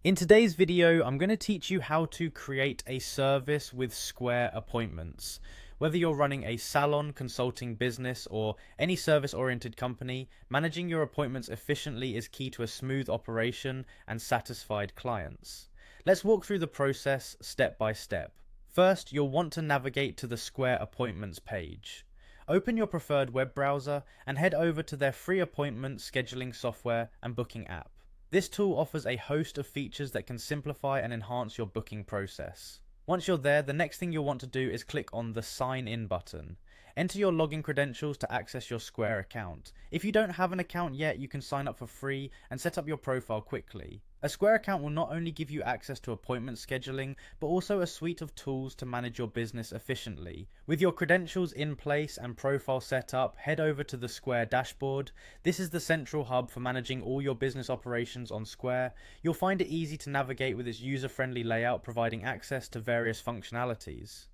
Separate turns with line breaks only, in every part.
In today's video, I'm going to teach you how to create a service with Square Appointments. Whether you're running a salon, consulting business, or any service-oriented company, managing your appointments efficiently is key to a smooth operation and satisfied clients. Let's walk through the process step by step. First, you'll want to navigate to the Square Appointments page. Open your preferred web browser and head over to their free appointment scheduling software and booking app. This tool offers a host of features that can simplify and enhance your booking process. Once you're there, the next thing you'll want to do is click on the Sign In button. Enter your login credentials to access your Square account. If you don't have an account yet, you can sign up for free and set up your profile quickly. A Square account will not only give you access to appointment scheduling, but also a suite of tools to manage your business efficiently. With your credentials in place and profile set up, head over to the Square dashboard. This is the central hub for managing all your business operations on Square. You'll find it easy to navigate with its user-friendly layout, providing access to various functionalities.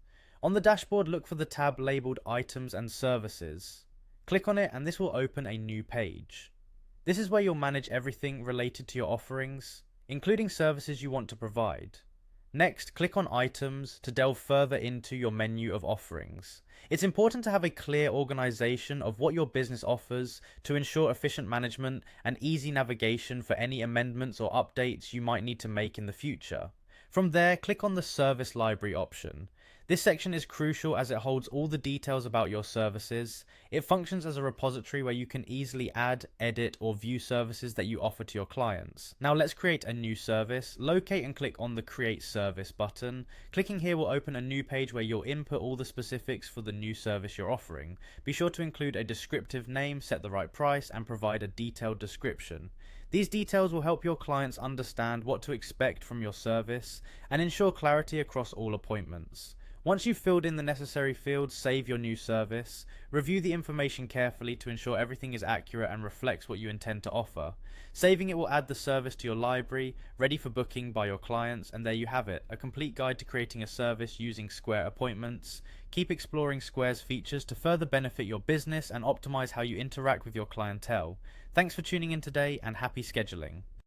On the dashboard, look for the tab labeled Items and Services. Click on it and this will open a new page. This is where you'll manage everything related to your offerings, including services you want to provide. Next, click on Items to delve further into your menu of offerings. It's important to have a clear organization of what your business offers to ensure efficient management and easy navigation for any amendments or updates you might need to make in the future. From there, click on the Service Library option. This section is crucial as it holds all the details about your services. It functions as a repository where you can easily add, edit, or view services that you offer to your clients. Now let's create a new service. Locate and click on the Create Service button. Clicking here will open a new page where you'll input all the specifics for the new service you're offering. Be sure to include a descriptive name, set the right price, and provide a detailed description. These details will help your clients understand what to expect from your service and ensure clarity across all appointments. Once you've filled in the necessary fields, save your new service. Review the information carefully to ensure everything is accurate and reflects what you intend to offer. Saving it will add the service to your library, ready for booking by your clients, and there you have it, a complete guide to creating a service using Square Appointments. Keep exploring Square's features to further benefit your business and optimize how you interact with your clientele. Thanks for tuning in today and happy scheduling.